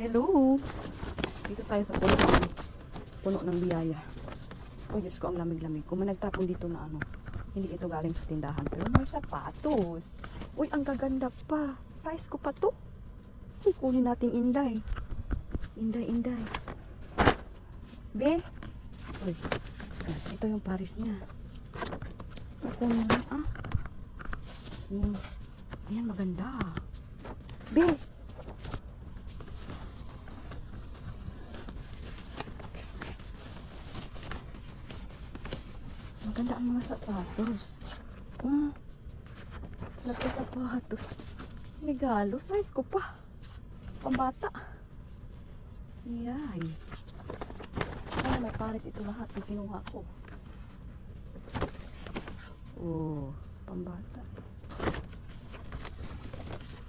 Hello! Dito tayo sa puno ng biyaya. Oh, Diyos ko, ang lamig-lamig. Kung may nagtapon dito na ano, hindi ito galing sa tindahan. Pero may sapatos. Uy, ang gaganda pa. Size ko pa to. Uy, kunin natin Inday. Inday. Be? Uy, ito yung Paris niya. Kunin na, ah. Ayan, maganda. Be! Maganda ang mga sapatos. Sapatos. Regalo. Size ko pa. Pambata. Yay. Ay, may Paris ito lahat. Yung kinuha ko. Oh, pambata.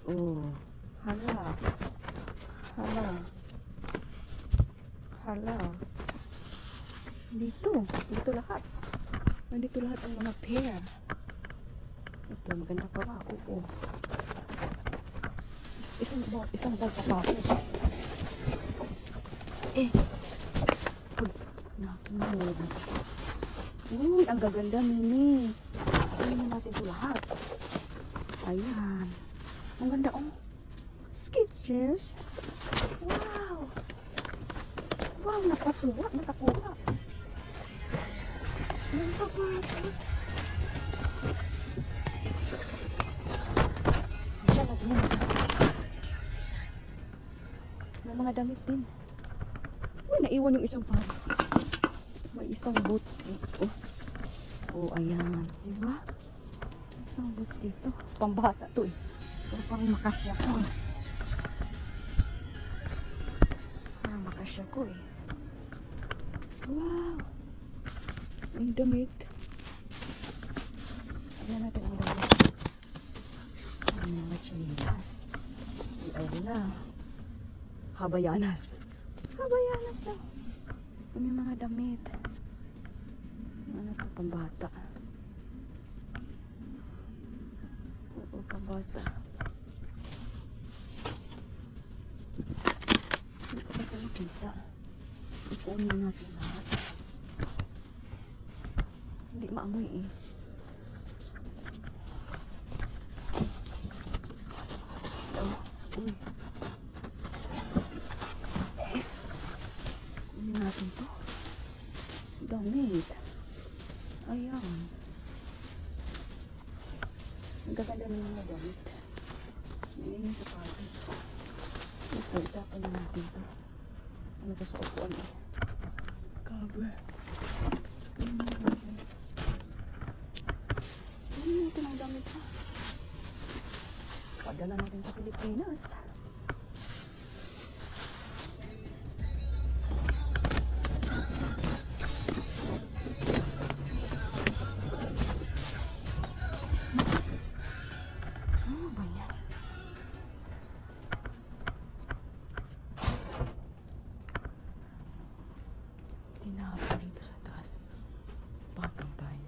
Oh, hala. Dito lahat. Nandito lahat ang mga pair. Ito, maganda pa ba? Oo. Isang bag sapatos. Uy, ang gaganda, Mimi. Tingnan natin ito lahat. Ayan. Ang ganda, oh. Skechers. Wow. Wow, nakakuha. May sapatos. May mga damit din. Uy, naiwan yung isang pang. May isang boots dito. Oh, ayan. Diba? Isang boots dito. Pambata to eh. Pero parang makasya ko. Wow! Ang damit. Tignan natin ang damit. Ang mga chinilas. Ayun na. Habayanas daw. Ang mga damit. Ano ito? Pambata. Oo, pambata. Hindi ko kasi makita. Ipunin natin lahat. Hindi maamoy eh. Uy. Kunin natin to. Damit. Ayan. Ang gaganda ng mga damit. Hindi sa Paris. Ito, itapon na natin to. Ano to sa upuan eh. Cover. Ito ang damit ha. Padala natin sa Pilipinas. Ano ba yan? Tinapon dito sa taas. Patong tayo.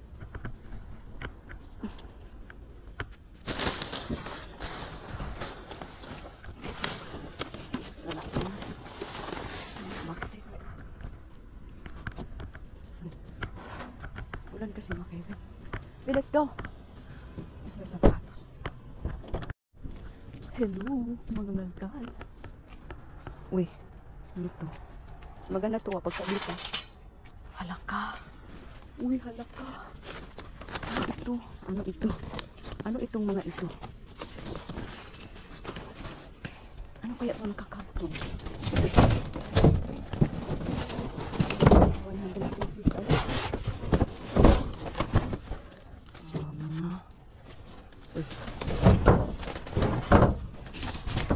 Ulan kasi mga Kevin. Okay, let's go. May sapatos. Hello, mga nagkal. Uy, dito. Maganda to pag sabi ka. Halaka. Uy, halaka. Ano ito? Ano itong mga ito? Ano kaya ito nakakapto? 150.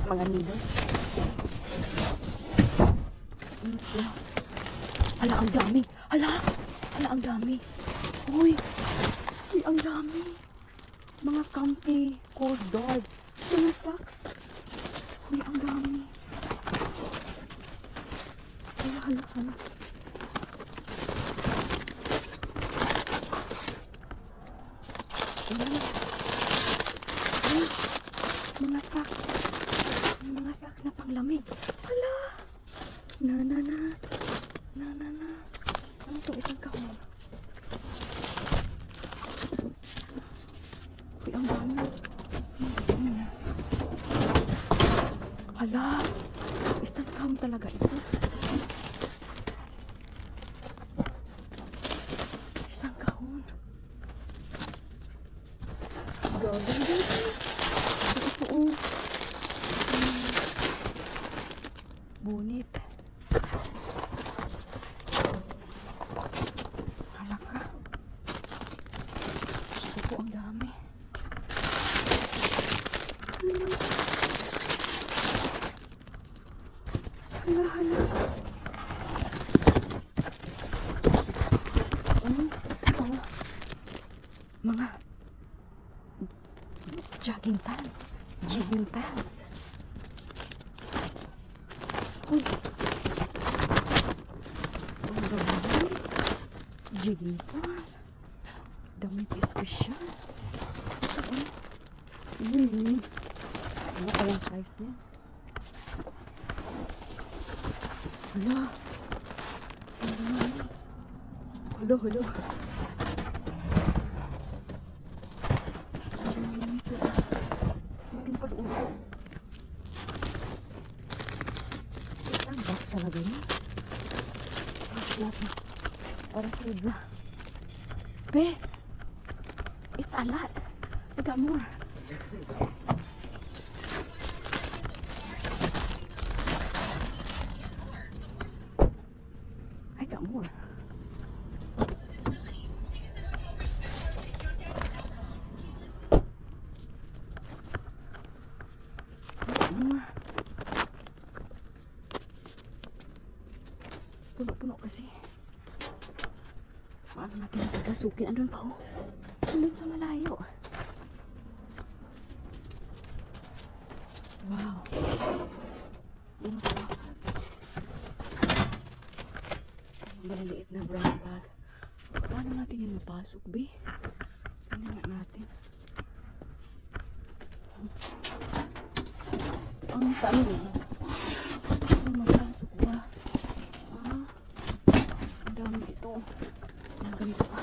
Mga needles. Hala, ang dami. Hala, ang dami. Uy, ang dami. Mga comfy, cold dog. Mga socks. Uy, ang dami. Hala. Uy, mga socks. Mga socks na panglamig. Hala! Na. Ano itong isang kahon? Uy, ang dami. Hala! Isang kahon talaga ito. Isang kahon. Gagawin dito. Ito po. Bunit. Halaka. Ito po ang dami. Hala. Mga jogging pants. Uy. Ang dami. Jogging pants. Damit special. Ano kayang size niya? Hala. Hala. Isang box talaga yun. Para sa iba. Be! It's a lot. I got more. Puno kasi. Paano natin napagasukin? Andun pa, oh. Andun sa malayo. Wow. Ano pa? Maliliit na brown bag. Paano natin yan mapasok, be? Tingnan nga natin. Ang tanong. Ano mapasok ba? Ang dami ito. Ang ganito pa.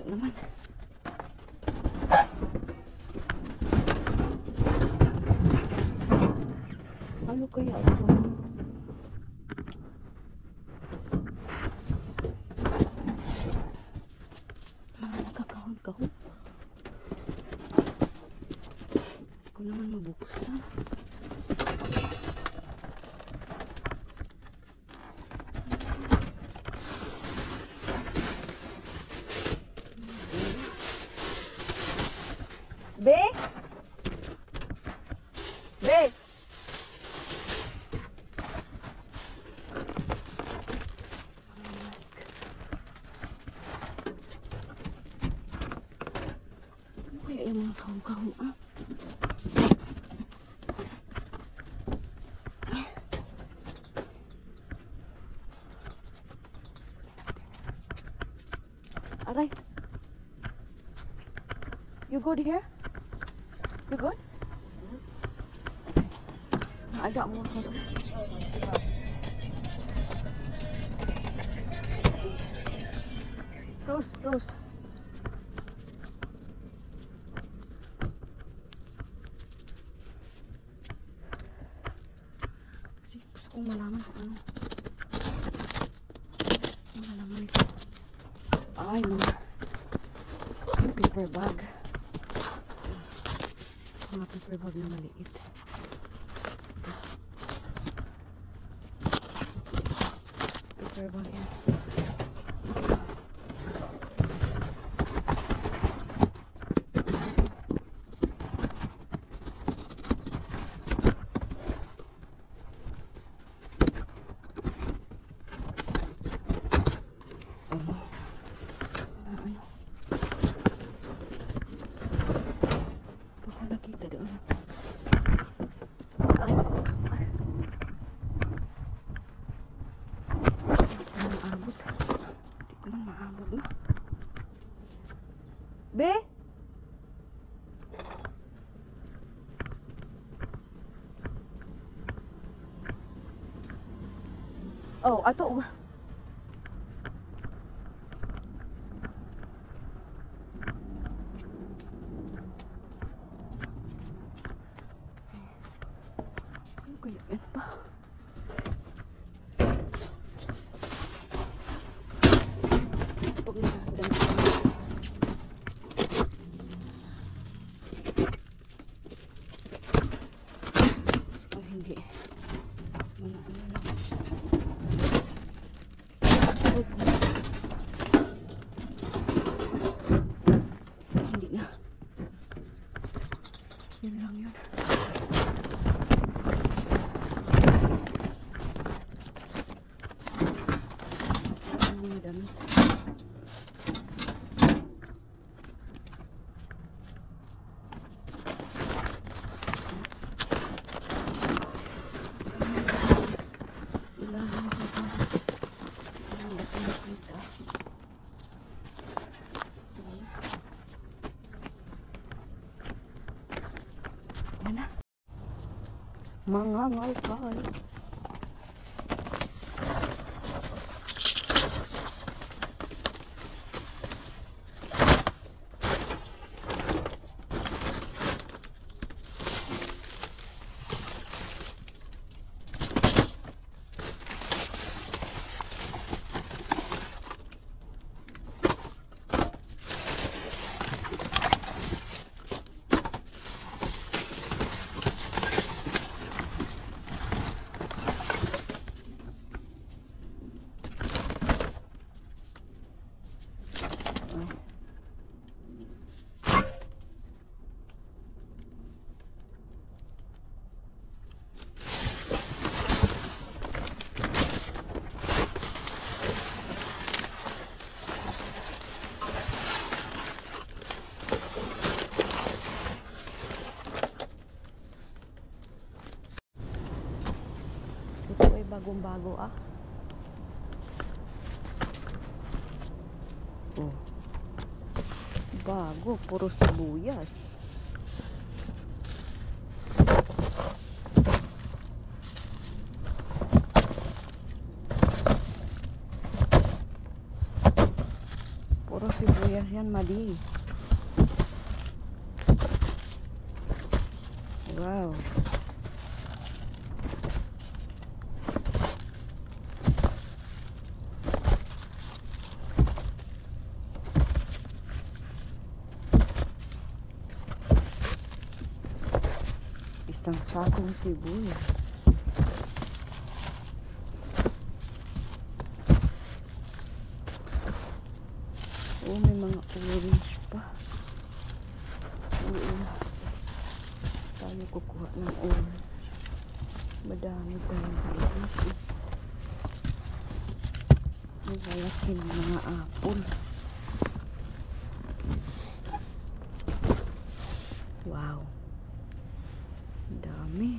Naman. Ano kaya ito? Mga nakakahon-kahon. Hindi ko naman mabuksan. Be? Mask. Ano kaya yung mga kahong-kahong, ah? Aray. You good here? You good? I got more. Close. Kasi gusto kong malaman kung ano. Malaman ito. Ay, mga paper bag. Mga paper bag na maliit. Paper bag yan. Sabog na. Be? Oh, ato. Ano kaya yan pa? Huwag na damit. Ay, hindi. Ano lang siya. Hindi na. Yun lang yun. Ang dami. Yan na. Mga ngalkal. Ito ay bagong-bago ah. Oh. Bago, puro sibuyas. Puro sibuyas yan, madi. Wow. Isang sakong sibuyas. Oh, may mga orange pa. Oo. Tayo kukuha ng orange. Madami tayong orange. May malaki ng mga apple. Wow. Dami.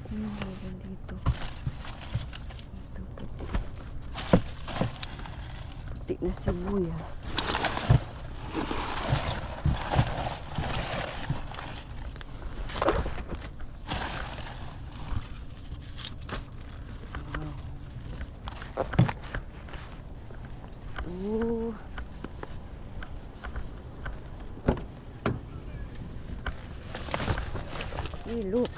Ano meron dito? Ito puti. Puti na sibuyas. Wow. Oh. Hey, look.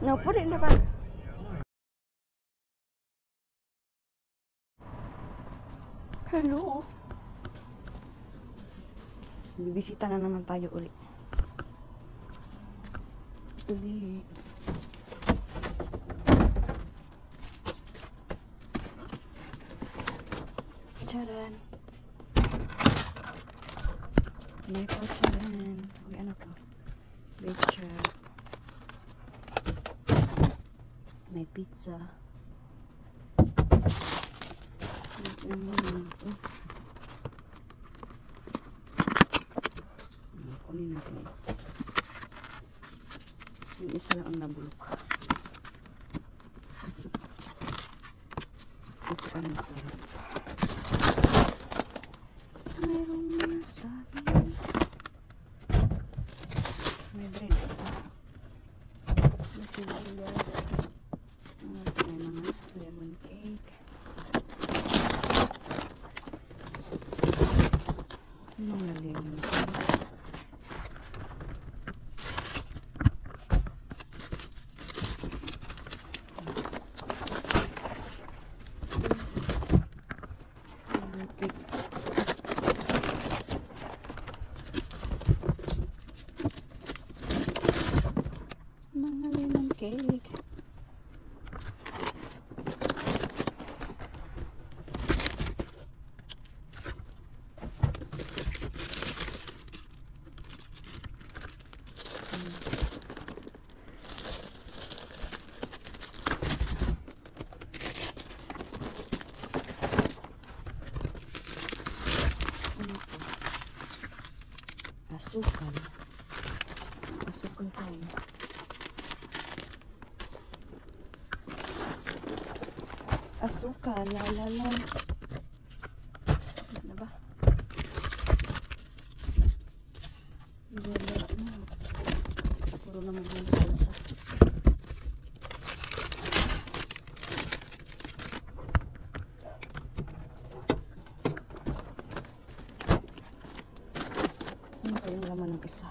No, put it in the bag. Hello. Bibisita na naman tayo ulit. Ulit. Charan. May po charan. Uy, ano to? Picture. May pizza. Kunin natin. Yung isa lang ang nabulok. Ito ay masarap. Mayroong masabi. May bread pa. May sugar. May mga lemon cake. Mga lemon cake. Mga lemon cake. Asukal. Asukal tayo. Asukal, lalala. Ano ba? Wala na. Puro naman yung salsa. Ano kayong laman ng isa?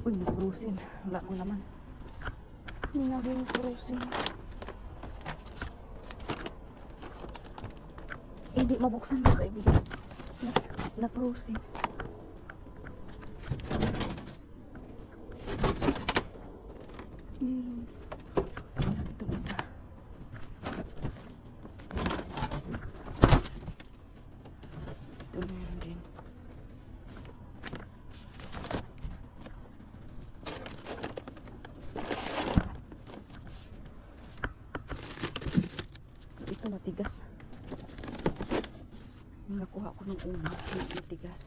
Uy, nag-frozen. Wala akong laman. Hindi na yung frozen. Hindi mabuksan na kaibigan. Na-frozen. Meron. Ito isa. Ito meron din. Ito matigas. Nakuha ko nung una. Matigas.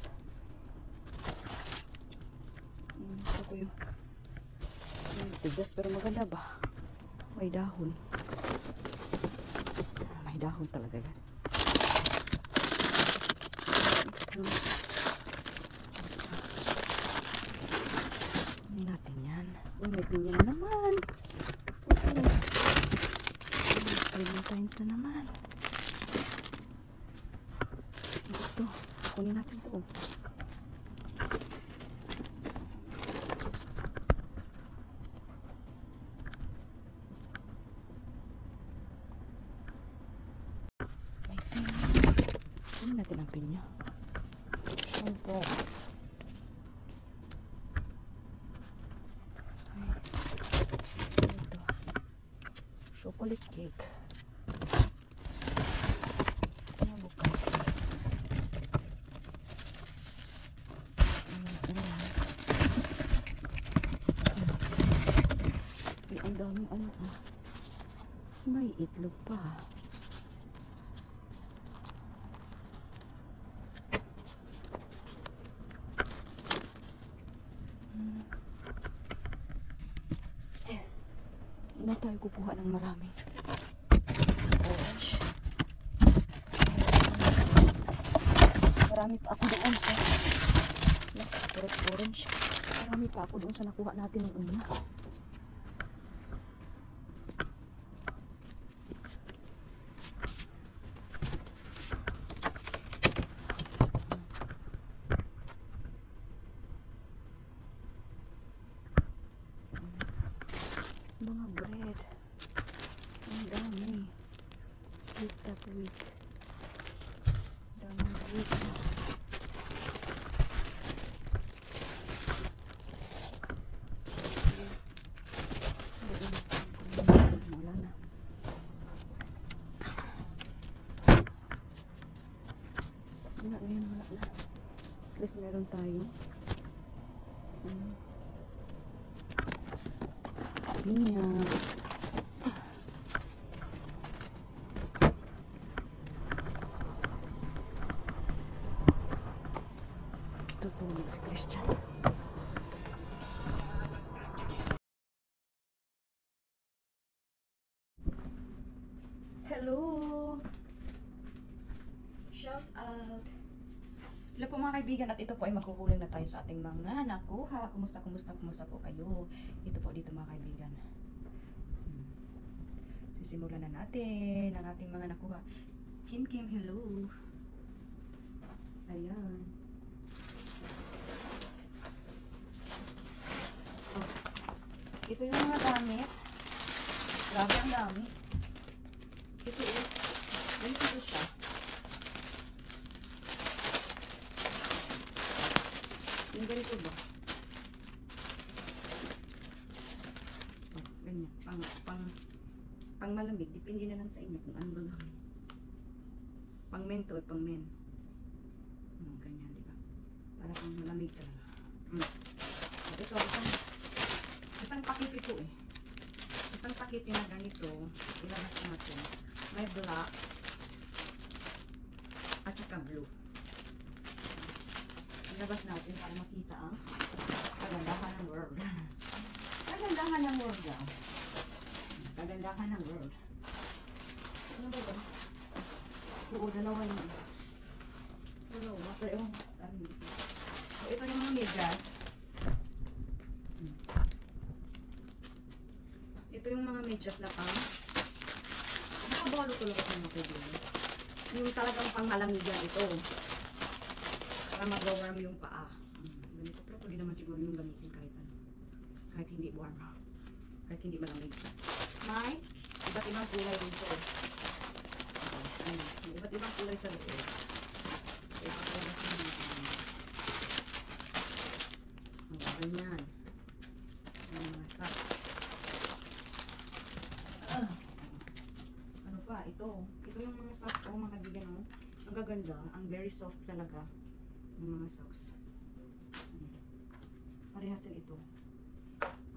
Ito ko yung matigas pero maganda ba? May dahon. May dahon talaga yan. Hindi natin yan. Uy, may pinya na naman. Clementines na naman. Ito. Kunin natin ito. May pinya. Kunin natin ang pinya. Ito. Ito. Chocolate cake. Bukas. Ay, ang daming ano ah. May itlog pa. Na tayo kukuha ng marami. Orange. Marami pa ako doon sa orange. Marami pa ako doon sa nakuha natin ng una. Mga bread. Ang dami. Split that week. Daming bread. Wala na. Wala na yan, wala na. At least meron tayo. Pinya. Tutulog si Christian. kaibigan, at ito po ay magkukulang na tayo sa ating mga nakuha. Kumusta po kayo? Ito po dito mga kaibigan. Sisimulan na natin ang ating mga nakuha. Kim, hello. Ayan. Oh. Ito yung mga gamit. Grabe ang dami. Ito eh. Ganito siya. Yung ganito ba? Oh, ganyan. Pang malamig. Depende na lang sa inyo kung ano ba gawin. Pang men to, pang men. Ganyan, di ba? Para pang malamig talaga. Ito, isang pakit ito eh. Isang pakit na ganito. Ilabas natin. May black. At saka blue. Ilabas natin para makita ang kagandahan ng world. Kagandahan ng world daw. Kagandahan ng world. Ano ba ito? Oo, dalawa yun. Dalawa. Pero yung saan dito. So, ito yung mga medyas. Ito yung mga medyas na pang nakabalo talaga sa mga kaibigan. Yung talagang pang malamigan ito. Para mag-warm yung paa. Ganito. Pero pwede naman siguro yung gamitin kahit ano. Kahit hindi warm. Kahit hindi malamig. May iba't ibang kulay dito. May iba't ibang kulay sa loob. Ganyan. Mga socks. Ano pa? Ito. Ito yung mga socks ko mga kaibigan. Ang gaganda. Ang very soft talaga. Yung mga socks. Parehas din ito.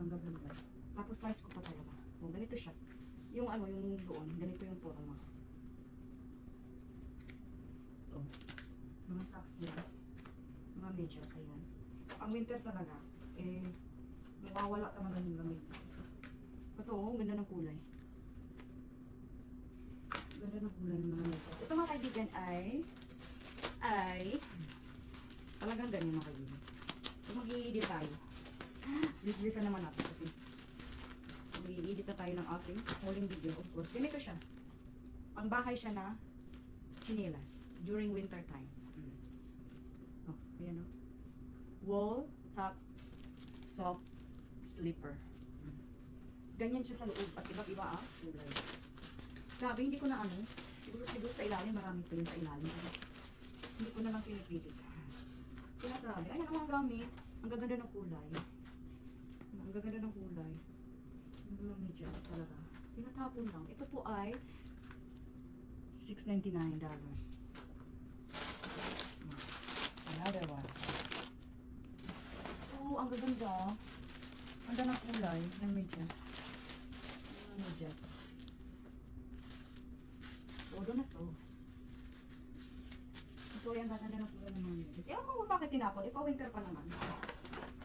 Ang gaganda. Tapos size ko pa talaga. Ganito siya. Yung ano, yung doon. Ganito yung forma. Ito. Mga socks nila. Mga medyas. Ayan. Ang winter talaga. Mawawala talaga yung lamig. Ito, ganda ng kulay. Ganda ng kulay ng mga medyas. Ito mga kaibigan ay talagang ganyan mga kaibigan. So, mag-i-edit tayo. Bilisan naman natin kasi mag-i-edit na tayo ng ating huling video, of course. Ganito siya. Ang bahay siya na chinelas during winter time. Oh, ayan o. Wall, top, soft, slipper. Ganyan siya sa loob at iba-iba ang kulay. Grabe, hindi ko na ano. Siguro sa ilalim, marami pa yun sa ilalim. Hindi ko na lang pinipilit. Kaya sabi, ayan ang mga gamit. Ang gaganda ng kulay. Ang gaganda ng kulay. Ang mga medyas talaga. Tinatapon lang. Ito po ay $6.99. Another one. Oh, ang gaganda. Ang ganda ng kulay ng medyas. Ang medyas. Todo na to. Ito yung gaganda ng kulay ng medyas. Ewan ko bakit tinapon. Ipa-winter pa naman.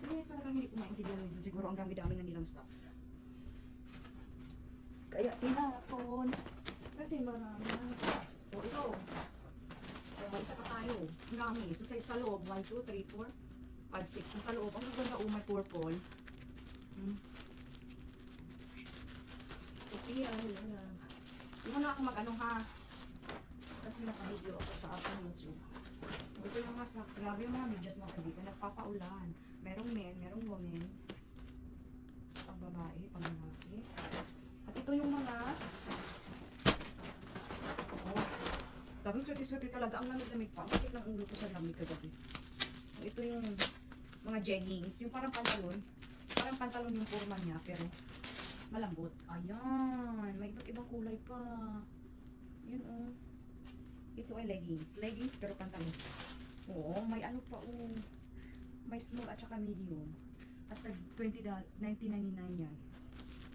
Hindi talagang hindi ko maintindihan yun. Siguro ang dami-dami na nilang stocks. Kaya tinapon. Kasi marami ng stocks. So ito. So isa pa tayo. Ang dami. So sa loob. 1, 2, 3, 4, 5, 6. Sa loob. Ang ganda may purple. Sophia. Hindi mo na ako mag-ano ha. Kasi naka-video ako sa aking YouTube. Ito yung mga snacks. Grabe yung mga medyas mga kaibigan. Nagpapaulan. Merong men, merong women. Pang babae, pang lalaki. At ito yung mga grabe swerte-swerte talaga. Ang lamig-lamig pa. Ang sakit ng ulo ko sa lamig kagabi. Ito yung mga jeggings. Yung parang pantalon. Parang pantalon yung forma niya. Pero malambot. Ayan. May iba't ibang kulay pa. Yun o. Ito ay leggings. Leggings pero pantalon. Oo, may ano pa o. May small at saka medium. At $19.99 yan.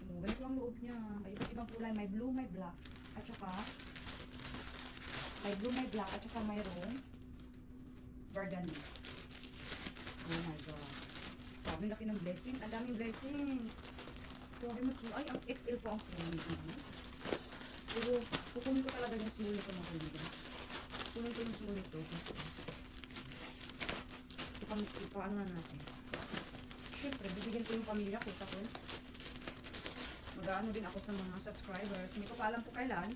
Oo, ganito ang loob niya. May iba't ibang kulay. May blue, may black. At saka may blue, may black. At saka mayroong burgundy. Oh my God. Sabi laki ng blessings. Ang daming blessings. Sabi mo, ay, ang XL po ang kunin. Pero, kukunin ko talaga yung sulit ko mga kaibigan. Kukunin ko yung sulit ko. Paano na natin. Siyempre, bibigyan ko yung pamilya ko. Tapos, mag-ano din ako sa mga subscribers. Hindi ko pa alam po kailan.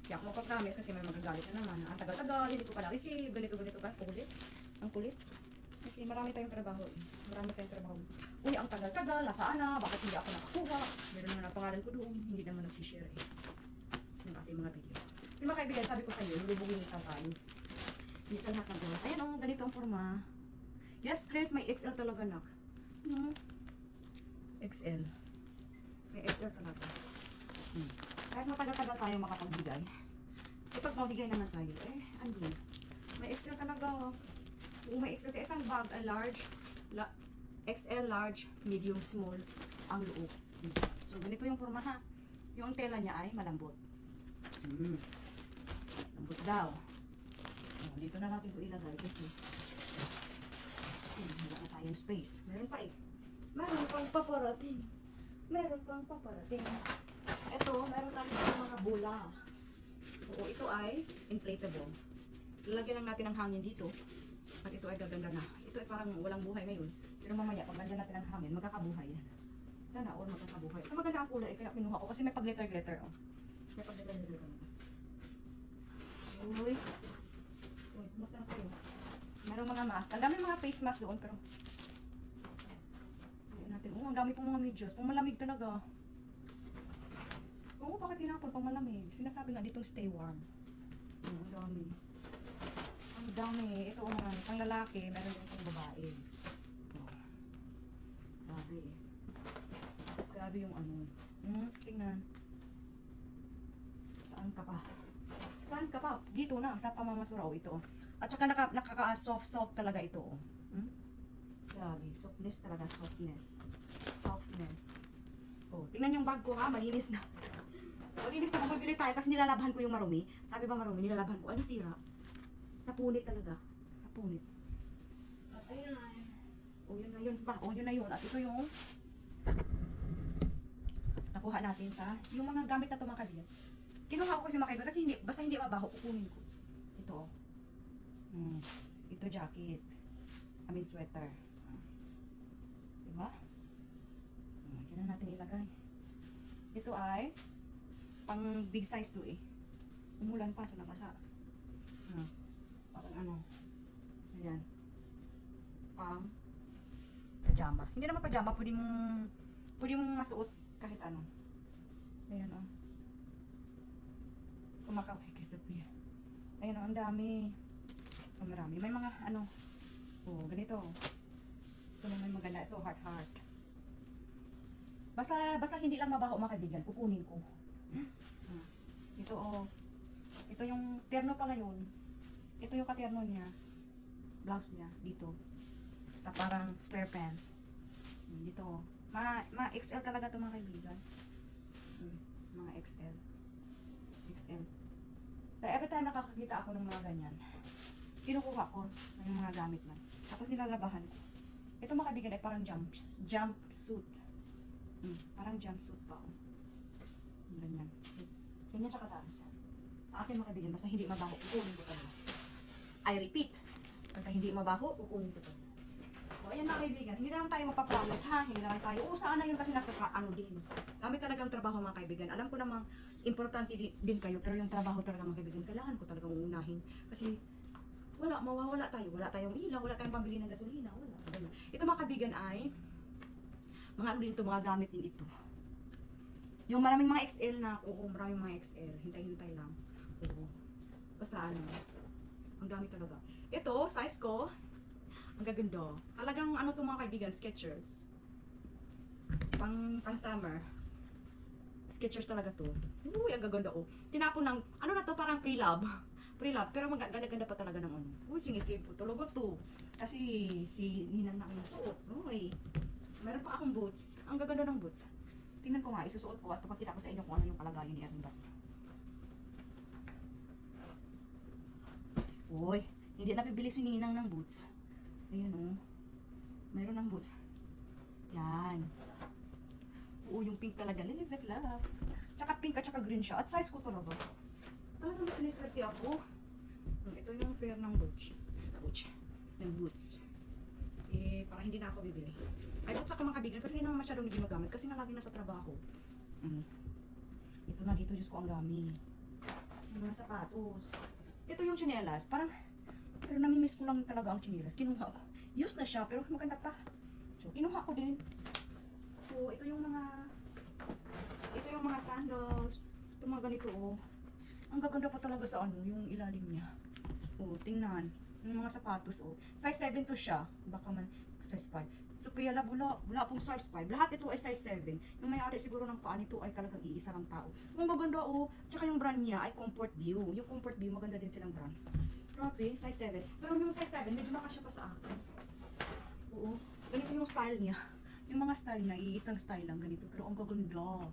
Kaya ako magpa-promise kasi may magagalit na naman. Ang tagal-tagal, hindi ko pala receive. Ganito ka. Kulit. Ang kulit. Kasi marami tayong trabaho eh. Marami tayong trabaho. Uy, ang tagal-tagal. Nasaan na? Bakit hindi ako nakakuha? Meron naman ang pangalan ko doon. Hindi naman nag-share eh. Yung ating mga videos. Yung mga kaibigan, sabi ko sa inyo, lulubugin nito tayo. Hindi sa lahat ng oras. Ayan o, ganito ang forma. Yes, Chris, may XL talaga nak. XL. May XL talaga. Kahit matagal-tagal tayo makapagbigay. Eh, pag mabigay naman tayo, eh, andun. May XL talaga. Kung may XL sa isang bag, large, XL, large, medium, small, ang loob. So, ganito yung forma ha. Yung tela niya ay malambot. Lambot daw. Dito na natin ito ilagay kasi wala na tayong space. Meron pa eh. Meron pang paparating. Meron pang paparating. Ito, meron tayong mga bola. Oo, ito ay inflatable. Lalagyan lang natin ng hangin dito. At ito ay gaganda na. Ito ay parang walang buhay ngayon. Pero mamaya, pag lagyan natin ng hangin, magkakabuhay yan. Sana all magkakabuhay. Ito maganda ang kulay, kaya kinuha ko kasi may pag-glitter-glitter. Oh. May pag-glitter-glitter. Uy. Uy, kumusta na kayo? Meron mga mask. Ang dami mga face mask doon, pero ayan natin. Oh, ang dami pong mga medyas. Pang malamig talaga. Oo, bakit tinapon pang malamig? Sinasabi nga ditong stay warm. Ang dami. Ang dami. Ito mga pang lalaki, meron din pang babae. Oh. Grabe. Grabe yung ano. Tingnan. Saan ka pa? Saan ka pa? Dito na, sa pamamasuraw ito. At saka nakaka-soft talaga ito. Grabe, softness talaga, softness. Softness. Oh, tingnan yung bag ko ha, malinis na. Malinis na, bumibili tayo kasi nilalabhan ko yung marumi. Sabi ba marumi, nilalabhan ko. Ay, nasira. Napunit talaga. Napunit. At ayun na. Oh, yun na yun pa. Oh, yun na yun. At ito yung nakuha natin sa yung mga gamit na tumakalian. Kinuha ko kasi makaiba kasi hindi, basta hindi mabaho, kukunin ko. Ito. Ito jacket. I mean sweater. Diba? Yan na natin ilagay. Ito ay pang big size to eh. Umulan pa, so nabasa. Parang ano. Ayan. Pang pajama. Hindi naman pajama, pwede mong masuot kahit ano. Ayan o. Kumakaway kay Sophia. Ayan o, ang dami. Ang marami. May mga ano. Oh, ganito. Ito naman maganda. Ito, heart. Basta hindi lang mabaho mga kaibigan. Kukunin ko. Ito oh. Ito yung terno pala yun. Ito yung katerno niya. Blouse niya. Dito. Sa parang square pants. Dito oh. Ma-XL talaga ito mga kaibigan. Mga XL. Kaya every time nakakakita ako ng mga ganyan, kinukuha ko ng mga gamit man. Tapos nilalabahan ko. Ito mga kaibigan ay parang jumpsuit. Parang jumpsuit pa. Ganyan. Ganyan sa kataas. Sa akin mga kaibigan, basta hindi mabaho, kukunin ko talaga. I repeat, basta hindi mabaho, kukunin ko talaga. So, ayan mga kaibigan, hindi naman tayo mapapromise ha, hindi naman tayo, saan na yun kasi nakakaano din. Kami talagang trabaho mga kaibigan. Alam ko namang importante din kayo, pero yung trabaho talaga mga kaibigan, kailangan ko talagang uunahin. Kasi, mawawala tayo. Wala tayong ilaw, wala tayong pambili ng gasolina, wala. Ito mga kaibigan ay, mga ano din ito, mga gamit din ito. Yung maraming mga XL na, oo, maraming mga XL, hintay-hintay lang. Oo. Basta ano, ang dami talaga. Ito, size ko, ang gaganda. Talagang ano to mga kaibigan, Skechers. Pang summer. Skechers talaga to. Uy, ang gaganda oh. Tinapon ng, ano na to, parang pre-love. Pre-love, pero maganda-ganda pa talaga ng ano. Uy, sinisave ko. Tulogo to. Kasi si Ninang na ang nasuot. Uy, meron pa akong boots. Ang gaganda ng boots. Tingnan ko nga, isusuot ko at papakita ko sa inyo kung ano yung kalagayan ni Erin. Uy, hindi nabibili si Ninang ng boots. Ayan o. Mayroon ng boots. Yan. Oo, yung pink talaga. Live it love. Tsaka pink at tsaka green siya. At size ko talaga. Talaga mas siniswerte ako. Ito yung pair ng boots. Ng boots. para hindi na ako bibili. May boots ako mga kaibigan, pero hindi naman masyadong ginagamit kasi nga lagi nasa trabaho. Ito na dito, Diyos ko, ang dami. Yung mga sapatos. Ito yung tsinelas, parang, pero namimiss ko lang talaga ang tsinelas. Kinuha ko. Use na siya, pero maganda pa. So, kinuha ko din. So, ito yung mga sandals. Ito mga ganito, oh. Ang gaganda pa talaga sa ano, yung ilalim niya. Oh, tingnan. Yung mga sapatos, oh. Size 7 to siya. Baka man, size 5. So, Pia, wala pong size 5. Lahat ito ay size 7. Yung may-ari siguro ng paa nito ay talagang iisa lang tao. Ang gaganda, oh. Tsaka yung brand niya ay Comfort View. Yung Comfort View, maganda din silang brand. Grabe, size 7. Pero yung size 7, medyo nakasya pa sa akin. Oo. Ganito yung style niya. Yung mga style niya, iisang style lang ganito. Pero ang gaganda.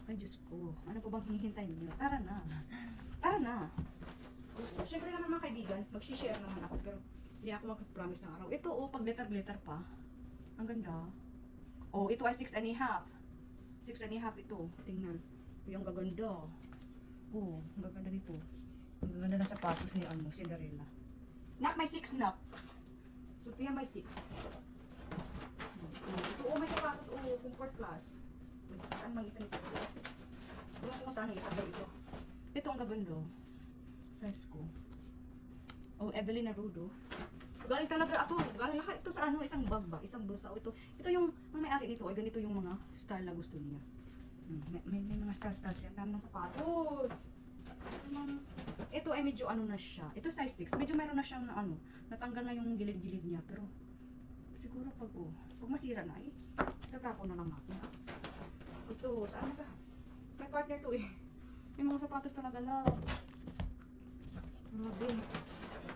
Ay, Diyos ko. Ano pa bang hinihintay niyo? Tara na. Tara na. Oo. Siyempre naman mga kaibigan, mag-share naman ako. Pero hindi ako mag-promise ng araw. Ito, oh, pag glitter-glitter pa. Ang ganda. Oh, ito ay 6.5. 6.5 ito. Tingnan. Yung gaganda. Oh, ang gaganda nito. Ang gaganda ng sapatos ni Cinderella. Nak, may 6 nak. Sophia, may 6. Ito, oh, may sapatos. Oh, Comfort Plus. Saan mang isa nito? Wala ko kung saan ang isa ito. Ito ang gaganda. Size ko. Oh, Evelyn Arudo. Galing talaga ito. Galing lahat ito sa ano, isang bag ba? Isang bulsa. Oh, ito yung may-ari nito. Ay, ganito yung mga style na gusto niya. May mga style siya. Dami ng sapatos. Ito ay medyo ano na siya. Ito size 6. Medyo meron na siyang ano, natanggal na yung gilid-gilid niya. Pero siguro pag masira na eh, tatapon na lang natin. Ito, saan na ba? May partner to eh. May mga sapatos talaga lang. Grabe.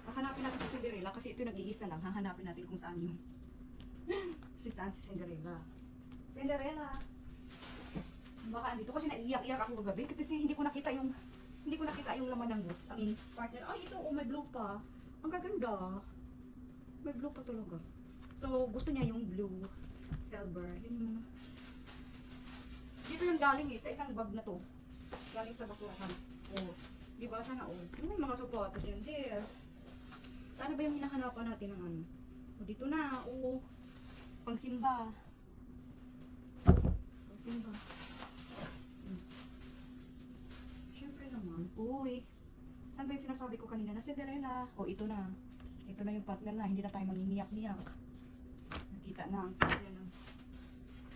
Hahanapin natin si Cinderella kasi ito nag-iisa lang. Hahanapin natin kung saan yung saan si Cinderella. Cinderella. Baka andito kasi naiiyak-iyak ako kagabi kasi hindi ko nakita yung laman ng boots. I mean, partner. Ay, ito, oh, may blue pa. Ang gaganda. May blue pa talaga. So, gusto niya yung blue, silver. Yun yung mga. Dito yung galing eh, sa isang bag na to. Galing sa basurahan. Oh, di ba sana oh. May mga sapatos yan there. Sana ba yung hinahanapan natin ng ano? O, dito na, oh. Pangsimba. Pangsimba. Siyempre naman, uy. Saan ba yung sinasabi ko kanina na Cinderella? O, ito na. Ito na yung partner na, hindi na tayo mangingiyak-niyak. Nakita na ang partner na.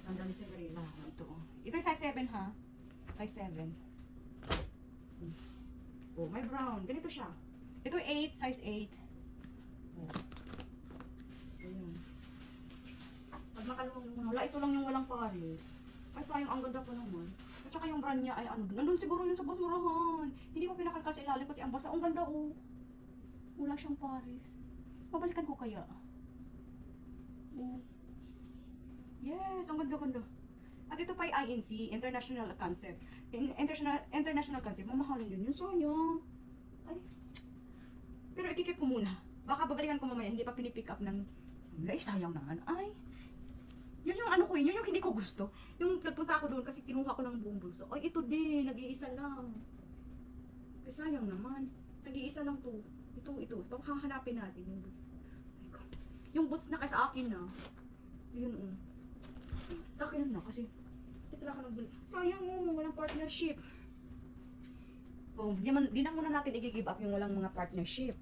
Ang dami Cinderella. O, ito, oh. Ito yung size 7 ha? Size 7. Oh, may brown. Ganito siya. Ito 8, size 8. Oh. Ayan. Pag makalungan mo, wala, ito lang yung walang pares. Ay, sayang, ang ganda pa naman. At saka yung brand niya ay ano, nandun siguro yung sa basurahan. Hindi ko pinakalkal sa ilalim kasi ang basa. Ang ganda, oh. Wala siyang pares. Pabalikan ko kaya. Oh. Yes, ang ganda-ganda. At ito pa ay INC, International Concept. International Concept, mamahalin din yun. Sayang. Ay. Pero ikikip ko muna. Baka babalikan ko mamaya, hindi pa pinipick up ng. Ay, sayang naman. Ay. Yun yung ano ko yun yung hindi ko gusto. Yung nagpunta ako doon kasi kinuha ko ng buong bulso. Ay, ito din, nag-iisa lang. Ay, sayang naman. Nag-iisa lang to. Ito. Ito, hahanapin natin yung boots. Ay, yung boots na kasi sa akin na. Yun, oh. Sa akin na kasi ito lang ako nagbuli. Sayang mo, walang partnership. Oh, di na muna natin i-give up yung walang mga partnership.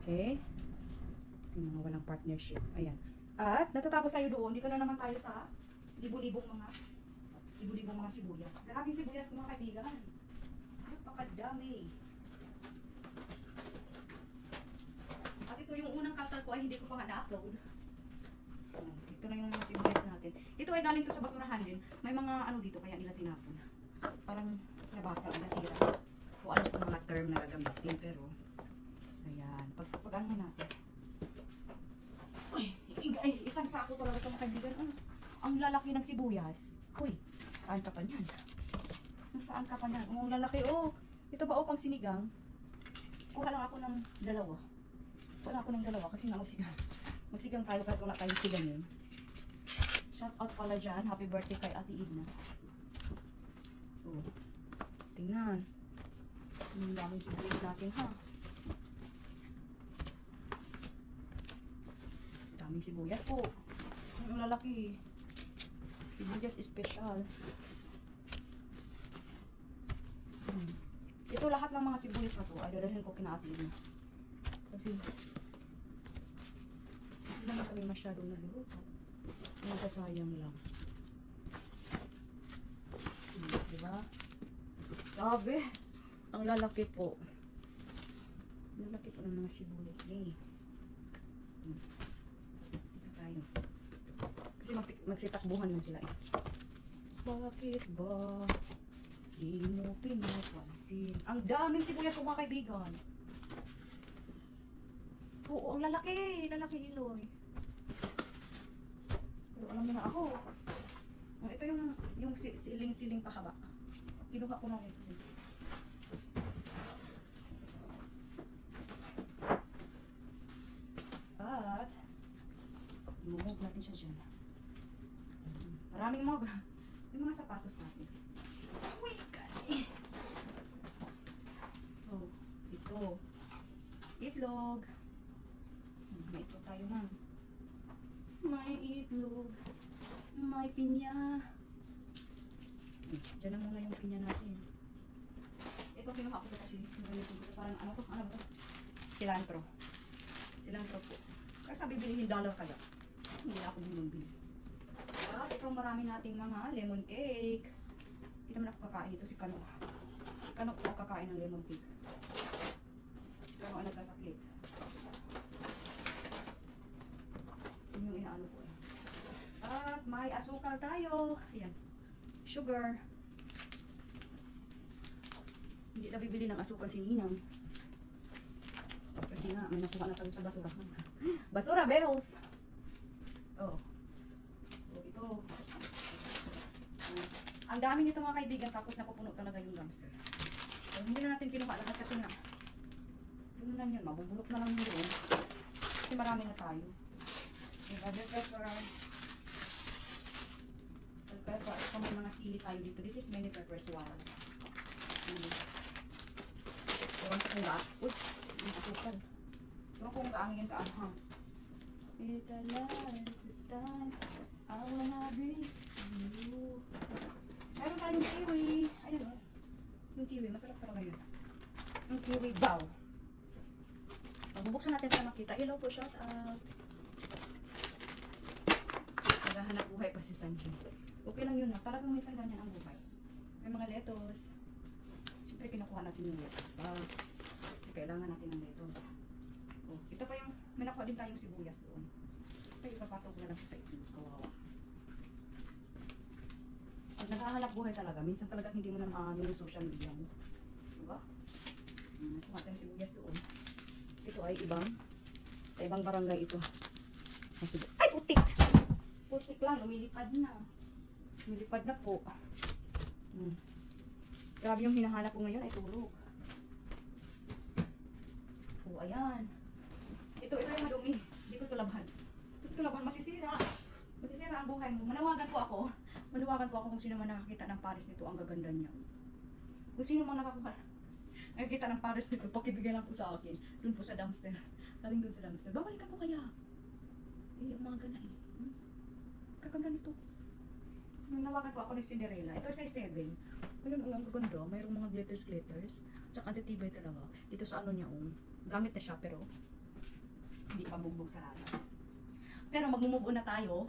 Okay? Yung mga walang partnership. Ayan. At natatapos tayo doon. Dito na naman tayo sa libo-libong mga sibuyas. Maraming sibuyas mga kaibigan. Napakadami. At ito yung unang kalkal ko ay hindi ko pa nga na-upload. Ito na yung mga sibuyas natin. Ito ay galing to sa basurahan din. May mga ano dito kaya nila tinapon. Parang nabasa, nasira. O ano po mga term na gagamitin. Pero, ayan. Pagpapagahan natin. Ay, isang sako talaga ito mga kaibigan. Ang lalaki ng sibuyas. Uy, saan ka pa niyan? Saan ka pa niyan? Ang lalaki, oh. Ito ba, oh, pang sinigang? Kuha lang ako ng dalawa. Kasi nga magsigang tayo kahit wala tayong sigang yun. Shout out pala dyan. Happy birthday kay Ate Edna. Oh. Tingnan. Ang daming sibuyas natin ha. daming sibuyas po. Ang lalaki. Sibuyas special. Ito lahat ng mga sibuyas na to ay dadalhin ko kina Ate Ina. Kasi hindi naman kami masyadong nagluluto. Nasasayang lang. Diba? Grabe. Ang lalaki po. Lalaki po ng mga sibuyas. Yay. Ito tayo. Kasi magsitakbuhan lang sila eh. Bakit ba di mo pinapansin? Ang daming sibuyas ko mga kaibigan. Oo, ang lalaki. Lalaki Iloy. Pero alam mo na ako. Ito yung siling-siling pahaba. Kinuha ko na rin kasi. At i-move natin siya dyan. Maraming yung mga sapatos natin. Uy, kani. Oh, ito. Itlog. May itlog tayo man. May itlog. May pinya. Diyan na muna yung pinya natin. Ito kinuha ko kasi. Parang ano to? Ano ba to? Cilantro. Cilantro po. Kasi sabi bilihin $1 kaya. Hindi na ako bumibili. At ito marami nating mga lemon cake. Hindi naman ako kakain ito si Kano. Si Kano po kakain ng lemon cake. Si Kano ay nagkasakit. Yun yung inaano ko. At may asukal tayo. Ayan. Sugar. Hindi na bibili ng asukal si Ninang. Kasi nga, may nakuha na tayo sa basura. Basura, bells! Oh. So, ito. Ang dami nito mga kaibigan, tapos napupuno talaga yung dumpster. So, hindi na natin kinuha lahat kasi nga. Yun na lang yun, mabubulok na lang yun. Kasi marami na tayo. Bell pepper. Bell pepper. Ito may mga sili tayo dito. This is mini pepper swallow. Ewan ko kung ba? Uy, yung asukal. Ewan ko kung kaangin yung kaanghang. Ito na, this is time. I wanna be you. Meron tayong kiwi. Ayun o. Yung kiwi, masarap talaga yun. Yung kiwi daw. Bubuksan natin para makita. Hello po, shout out. Naghahanap buhay pa si Sanji. Okay lang yun na. Para kung minsan ganyan ang buhay. May mga lettuce. Siyempre kinukuha natin yung lettuce pa. Kailangan natin ng lettuce. Oh, ito pa yung, may nakuha din tayong sibuyas doon. Ito ipapatog na lang sa itlog. Kawawa. Pag naghahanap buhay talaga, minsan talaga hindi mo na maano yung social media mo. Diba? Nakuha tayong sibuyas doon. Ito ay ibang, sa ibang barangay ito. Ay, putik! Putik lang, lumilipad na. Lumilipad na po. Grabe yung hinahanap ko ngayon ay tulog. So, ayan. Ito yung madumi. Hindi ko ito labhan. Hindi ko ito labhan, masisira. Masisira ang buhay mo. Manawagan po ako. Manawagan po ako kung sino man nakakita ng Paris nito. Ang gaganda niya. Kung sino man nakakita ng Paris nito, pakibigay lang po sa akin. Doon po sa dumpster. Galing doon sa dumpster. Babalik ka po kaya. Eh, umaga na eh. Kaganda nito. Manawagan po ako ng Cinderella. Ito ay size 7. Ayun, ang gaganda. Mayroong mga glitters. Tsaka antitibay talaga. Dito sa ano niya, gamit na siya, pero hindi pa bugbog sarado. Pero mag-move on na tayo.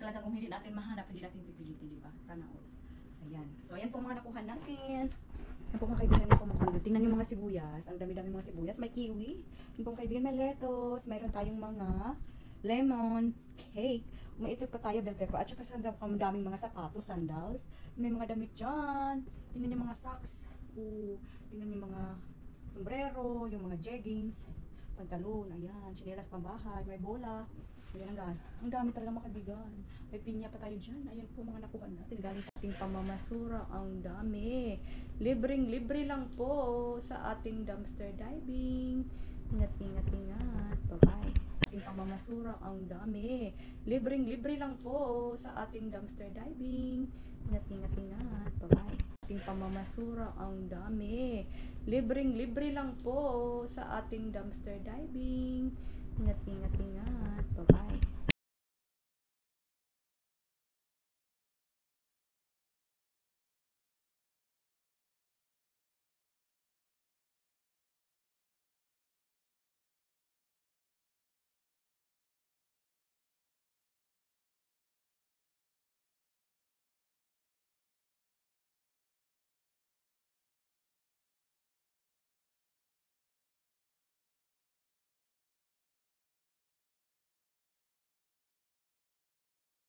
Talagang kung hindi natin mahanap, hindi natin pipilitin, di ba? Sana all. Ayan. So, ayan po mga nakuha natin. Ayan po mga kaibigan, ayan po mga kaibigan. Tingnan yung mga sibuyas. Ang dami-dami mga sibuyas. May kiwi. Ayan po mga kaibigan, may lettuce. Mayroon tayong mga lemon cake. May itlog pa tayo, bell pepper. At saka sa daming mga sapatos, sandals. May mga damit dyan. Tingnan yung mga socks. Tingnan yung mga sombrero, yung mga jeggings, pantalon, ayan, chinelas pambahay, may bola. Ayan ang dami talaga mga kaibigan. May pinya pa tayo dyan. Ayan po mga nakuha natin. Galing sa ating pamamasura. Ang dami. Libreng-libre lang po sa ating dumpster diving. Ingat-ingat. Bye-bye. Ating pamamasura. Ang dami. Libreng-libre lang po sa ating dumpster diving. Ingat-ingat. Bye-bye. Ating pamamasura. Ang dami. Libreng-libre lang po sa ating dumpster diving. Ingat. Bye-bye.